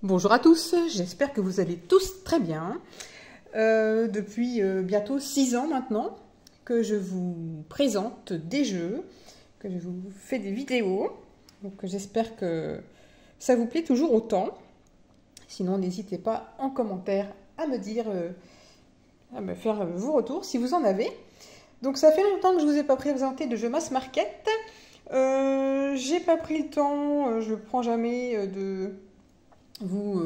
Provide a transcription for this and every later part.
Bonjour à tous, j'espère que vous allez tous très bien. Depuis bientôt 6 ans maintenant que je vous présente des jeux, que je vous fais des vidéos. Donc j'espère que ça vous plaît toujours autant. Sinon n'hésitez pas en commentaire à me dire, à me faire vos retours si vous en avez. Donc ça fait longtemps que je ne vous ai pas présenté de jeux mass market. J'ai pas pris le temps, je ne prends jamais de vous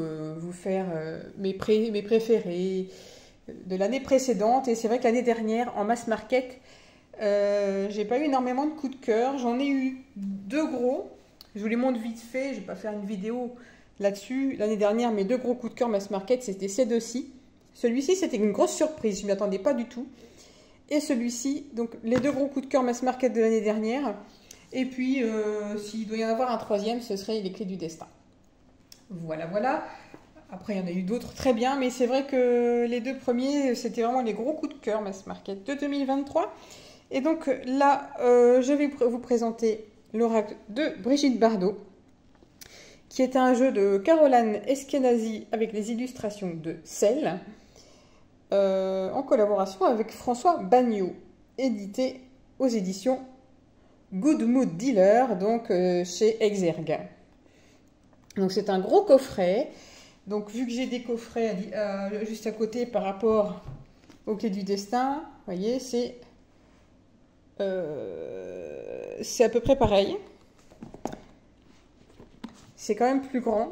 faire mes préférés de l'année précédente. Et c'est vrai que l'année dernière, en mass market, j'ai pas eu énormément de coups de cœur. J'en ai eu deux gros. Je vous les montre vite fait. Je vais pas faire une vidéo là-dessus. L'année dernière, mes deux gros coups de cœur mass market, c'était ces deux-ci. Celui-ci, c'était une grosse surprise. Je ne m'y attendais pas du tout. Et celui-ci, donc les deux gros coups de cœur mass market de l'année dernière. Et puis, s'il doit y en avoir un troisième, ce serait les clés du destin. Voilà, voilà. Après, il y en a eu d'autres très bien, mais c'est vrai que les deux premiers, c'était vraiment les gros coups de cœur mass market de 2023. Et donc là, je vais vous présenter l'oracle de Brigitte Bardot, qui est un jeu de Caroline Eskenazi avec les illustrations de Celle, en collaboration avec François Bagnaud, édité aux éditions Good Mood Dealer, donc chez Exergue. Donc c'est un gros coffret. Donc vu que j'ai des coffrets juste à côté par rapport aux clés du destin, vous voyez, c'est à peu près pareil. C'est quand même plus grand.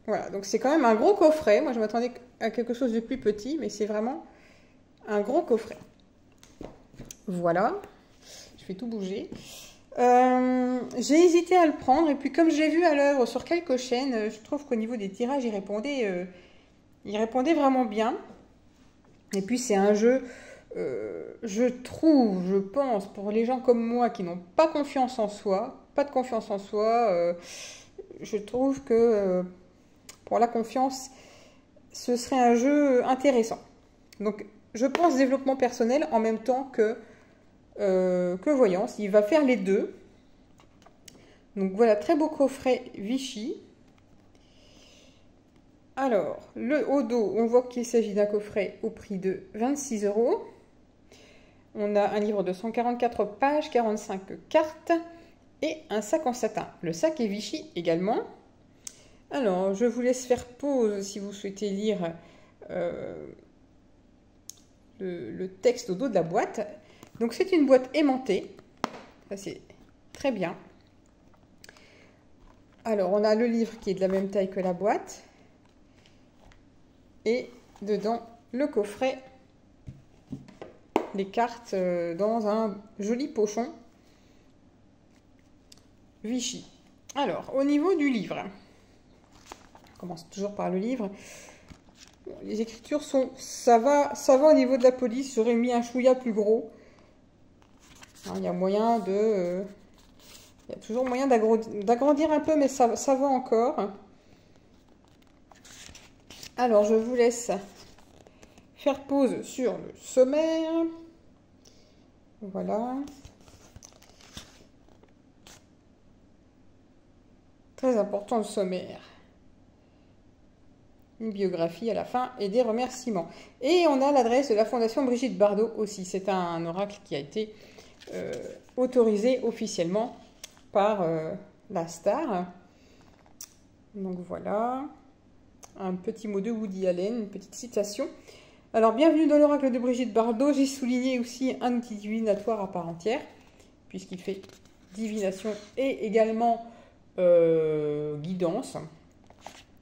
Voilà, donc c'est quand même un gros coffret. Moi je m'attendais à quelque chose de plus petit, mais c'est vraiment un gros coffret. Voilà, je fais tout bouger. J'ai hésité à le prendre, et puis comme j'ai vu à l'œuvre sur quelques chaînes, je trouve qu'au niveau des tirages, il répondait vraiment bien. Et puis c'est un jeu, je trouve, je pense, pour les gens comme moi qui n'ont pas confiance en soi, je trouve que pour la confiance, ce serait un jeu intéressant. Donc je pense développement personnel en même temps que voyance. Il va faire les deux. Donc voilà, très beau coffret Vichy. Alors, au dos, on voit qu'il s'agit d'un coffret au prix de 26 €. On a un livre de 144 pages, 45 cartes et un sac en satin. Le sac est Vichy également. Alors, je vous laisse faire pause si vous souhaitez lire le texte au dos de la boîte. Donc c'est une boîte aimantée, ça c'est très bien. Alors on a le livre qui est de la même taille que la boîte. Et dedans le coffret, les cartes dans un joli pochon Vichy. Alors au niveau du livre, on commence toujours par le livre. Les écritures sont, ça va au niveau de la police, j'aurais mis un chouïa plus gros. Il y a moyen de... il y a toujours moyen d'agrandir un peu, mais ça va encore. Alors, je vous laisse faire pause sur le sommaire. Voilà. Très important le sommaire. Une biographie à la fin et des remerciements. Et on a l'adresse de la Fondation Brigitte Bardot aussi. C'est un oracle qui a été autorisé officiellement par la star. Donc voilà, un petit mot de Woody Allen, une petite citation. Alors bienvenue dans l'oracle de Brigitte Bardot. J'ai souligné aussi un outil divinatoire à part entière, puisqu'il fait divination et également guidance.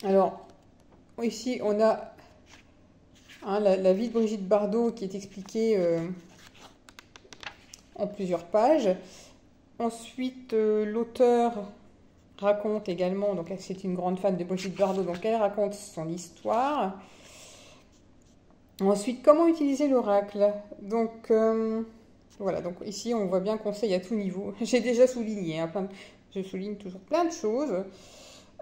Alors ici on a la vie de Brigitte Bardot qui est expliquée en plusieurs pages. Ensuite, l'auteur raconte également, donc c'est une grande fan de Brigitte Bardot, donc elle raconte son histoire. Ensuite, comment utiliser l'oracle. Donc, voilà, donc ici on voit bien conseil à tout niveau. J'ai déjà souligné, hein, je souligne toujours plein de choses.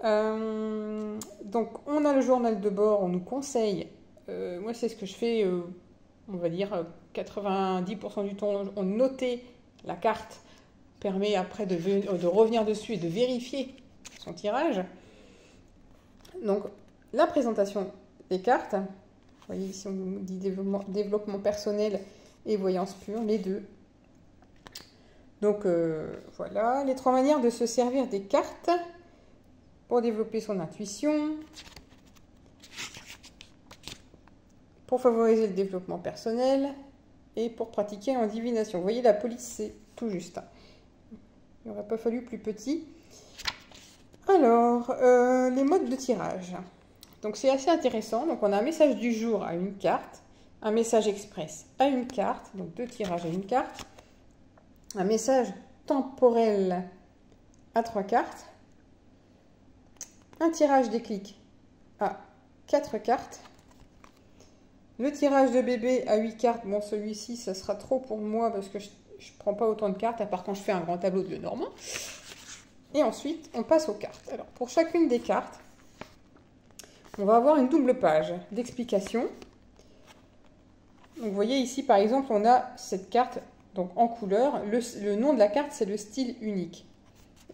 Donc, on a le journal de bord, on nous conseille. Moi, c'est ce que je fais, on va dire 90% du temps, on notait la carte, permet après de revenir dessus et de vérifier son tirage. Donc, la présentation des cartes. Vous voyez ici, on nous dit développement personnel et voyance pure, les deux. Donc, voilà. Les 3 manières de se servir des cartes pour développer son intuition, pour favoriser le développement personnel et pour pratiquer en divination. Vous voyez, la police, c'est tout juste. Il n'aurait pas fallu plus petit. Alors, les modes de tirage. Donc, c'est assez intéressant. Donc, on a un message du jour à une carte, un message express à une carte, donc 2 tirages à une carte, un message temporel à 3 cartes, un tirage déclic à 4 cartes, le tirage de bébé à 8 cartes. Bon, celui-ci, ça sera trop pour moi parce que je ne prends pas autant de cartes, à part quand je fais un grand tableau de Lenormand. Et ensuite, on passe aux cartes. Alors, pour chacune des cartes, on va avoir une double page d'explication. Donc, vous voyez ici, par exemple, on a cette carte donc, en couleur. Le nom de la carte, c'est le style unique.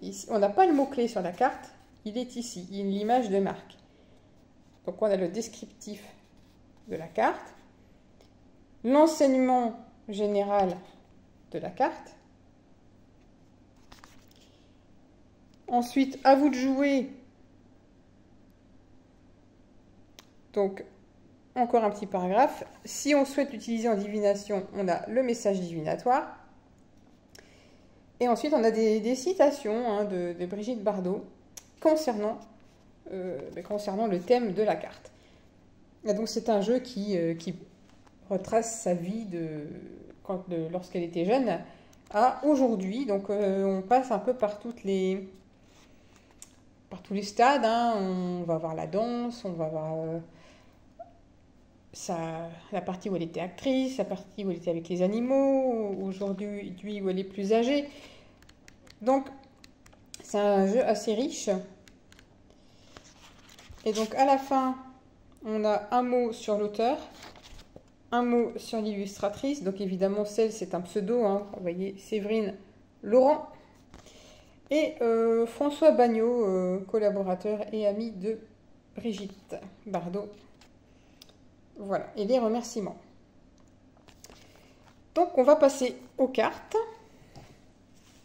Ici, on n'a pas le mot-clé sur la carte. Il est ici. Il y a l'image de marque. Donc, on a le descriptif de la carte. L'enseignement général de la carte. Ensuite, à vous de jouer. Donc, encore un petit paragraphe. Si on souhaite l'utiliser en divination, on a le message divinatoire. Et ensuite, on a des citations de Brigitte Bardot concernant le thème de la carte. Et donc, c'est un jeu qui retrace sa vie lorsqu'elle était jeune à aujourd'hui. Donc, on passe un peu par tous les stades. On va voir la danse, on va voir la partie où elle était actrice, la partie où elle était avec les animaux, aujourd'hui où elle est plus âgée. Donc, c'est un jeu assez riche. Et donc, à la fin, on a un mot sur l'auteur, un mot sur l'illustratrice. Donc, évidemment, c'est un pseudo. Vous voyez, Séverine Laurent. Et François Bagnot, collaborateur et ami de Brigitte Bardot. Voilà, et les remerciements. Donc, on va passer aux cartes.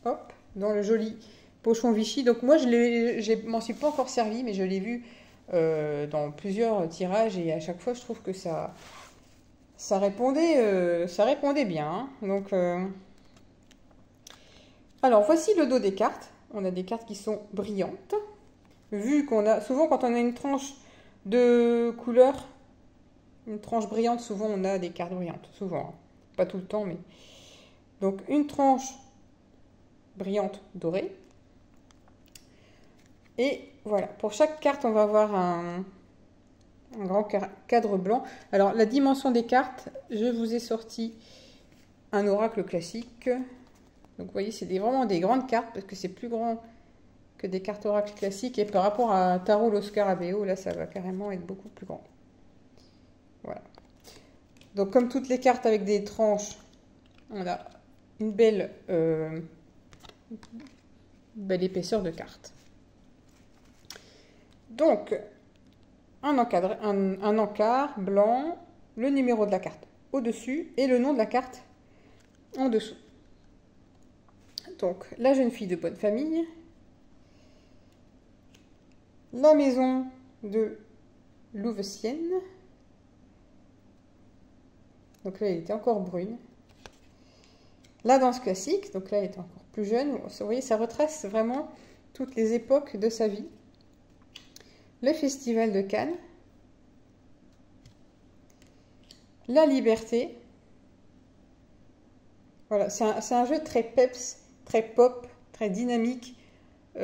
Hop, dans le joli pochon Vichy. Donc, moi, je m'en suis pas encore servi, mais je l'ai vu dans plusieurs tirages. Et à chaque fois, je trouve que ça répondait bien. Donc, alors, voici le dos des cartes. On a des cartes qui sont brillantes. Vu qu'on a, souvent, quand on a une tranche de couleur, une tranche brillante, souvent on a des cartes brillantes, souvent, pas tout le temps, mais... Donc une tranche brillante dorée. Et voilà, pour chaque carte, on va avoir un grand cadre blanc. Alors la dimension des cartes, je vous ai sorti un oracle classique. Donc vous voyez, c'est vraiment des grandes cartes, parce que c'est plus grand que des cartes oracle classiques. Et par rapport à Tarot Los Scarabeo, là ça va carrément être beaucoup plus grand. Voilà. Donc, comme toutes les cartes avec des tranches, on a une belle épaisseur de cartes. Donc, un encart blanc, le numéro de la carte au-dessus et le nom de la carte en dessous. Donc, la jeune fille de bonne famille, la maison de Louveciennes. Donc là, elle était encore brune. La danse classique, donc là, elle était encore plus jeune. Vous voyez, ça retrace vraiment toutes les époques de sa vie. Le festival de Cannes. La liberté. Voilà, c'est un jeu très peps, très pop, très dynamique,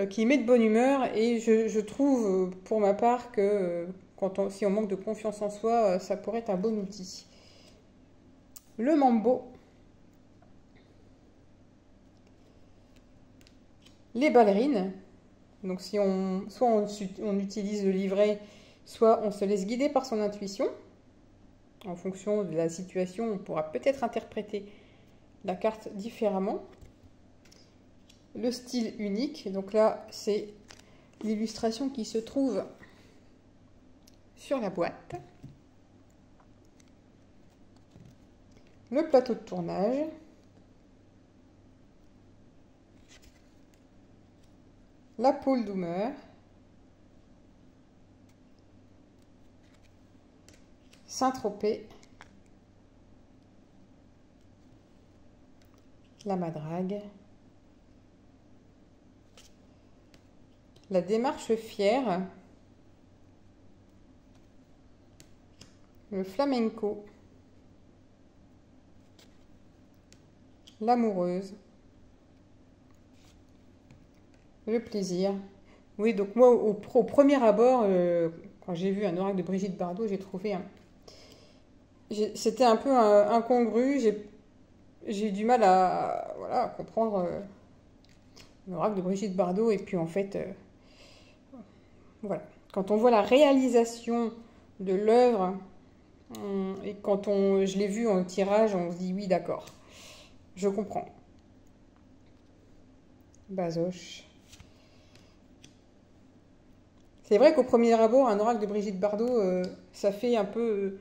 qui met de bonne humeur. Et je trouve, pour ma part, que si on manque de confiance en soi, ça pourrait être un bon outil. Le mambo, les ballerines. Donc soit on utilise le livret, soit on se laisse guider par son intuition. En fonction de la situation, on pourra peut-être interpréter la carte différemment. Le style unique, donc là c'est l'illustration qui se trouve sur la boîte. Le plateau de tournage. La pôle Doomer. Saint-Tropez. La Madrague. La démarche fière. Le flamenco. L'amoureuse. Le plaisir. Oui, donc moi, au premier abord, quand j'ai vu un oracle de Brigitte Bardot, j'ai trouvé c'était un peu incongru. J'ai eu du mal à, voilà, à comprendre l'oracle de Brigitte Bardot. Et puis en fait, voilà. Quand on voit la réalisation de l'œuvre, et quand je l'ai vu en tirage, on se dit oui, d'accord, je comprends. Basoche. C'est vrai qu'au premier abord, un oracle de Brigitte Bardot, ça fait un peu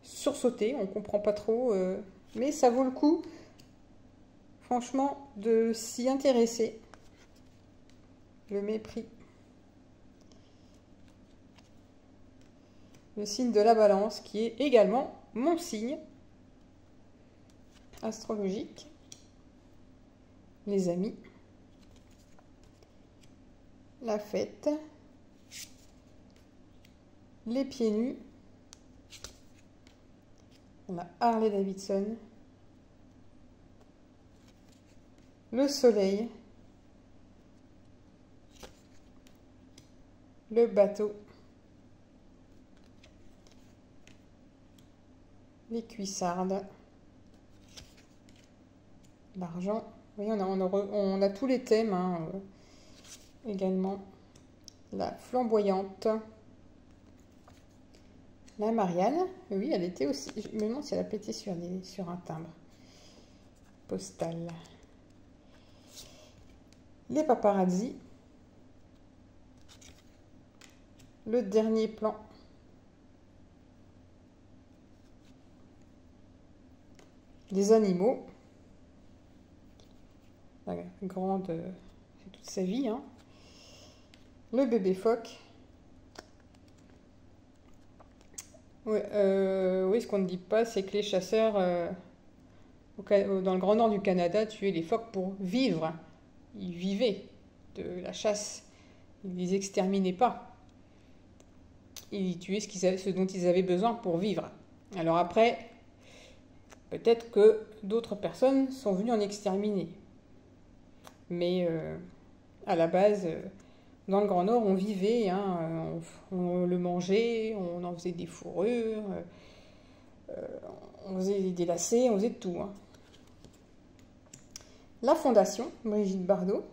sursauter, on comprend pas trop, mais ça vaut le coup, franchement, de s'y intéresser. Le mépris. Le signe de la Balance, qui est également mon signe astrologique. Les amis. La fête. Les pieds nus. On a Harley Davidson. Le soleil. Le bateau. Les cuissardes. L'argent. Oui, on a tous les thèmes, hein, également. La flamboyante. La Marianne, oui, elle était aussi. Je me demande si elle a pété sur un timbre postal. Les paparazzi. Le dernier plan. Les animaux. La grande, c'est toute sa vie, hein. Le bébé phoque. Oui, ce qu'on ne dit pas, c'est que les chasseurs, dans le grand nord du Canada, tuaient les phoques pour vivre. Ils vivaient de la chasse. Ils ne les exterminaient pas. Ils tuaient ce dont ils avaient besoin pour vivre. Alors après, peut-être que d'autres personnes sont venues en exterminer. Mais à la base, dans le Grand Nord, on vivait, hein, on le mangeait, on en faisait des fourrures, on faisait des lacets, on faisait de tout. Hein. La Fondation, Brigitte Bardot.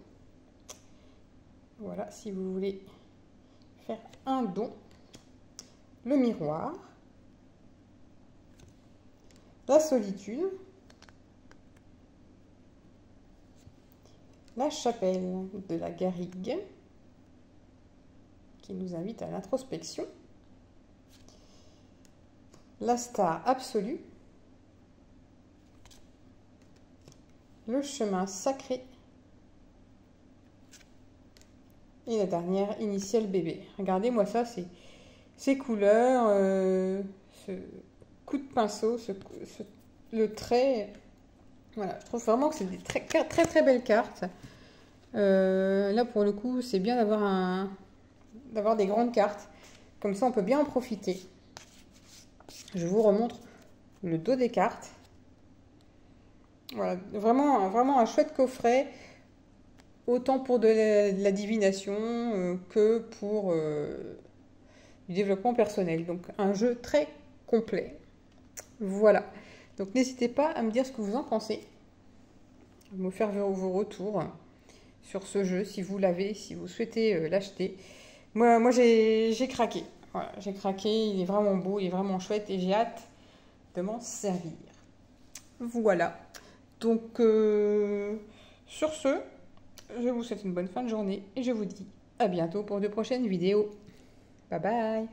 Voilà, si vous voulez faire un don. Le miroir. La solitude. La chapelle de la Garrigue, qui nous invite à l'introspection. La star absolue. Le chemin sacré. Et la dernière, initiale bébé. Regardez-moi ça, ces couleurs, ce coup de pinceau, le trait. Voilà, je trouve vraiment que c'est des très, très, très belles cartes. Là, pour le coup, c'est bien d'avoir des grandes cartes. Comme ça, on peut bien en profiter. Je vous remontre le dos des cartes. Voilà, vraiment un chouette coffret. Autant pour de la divination que pour du développement personnel. Donc, un jeu très complet. Voilà. Donc, n'hésitez pas à me dire ce que vous en pensez. À me faire vos retours sur ce jeu, si vous l'avez, si vous souhaitez l'acheter. Moi j'ai craqué. Voilà, j'ai craqué, il est vraiment beau, il est vraiment chouette et j'ai hâte de m'en servir. Voilà. Donc, sur ce, je vous souhaite une bonne fin de journée et je vous dis À bientôt pour de prochaines vidéos. Bye bye.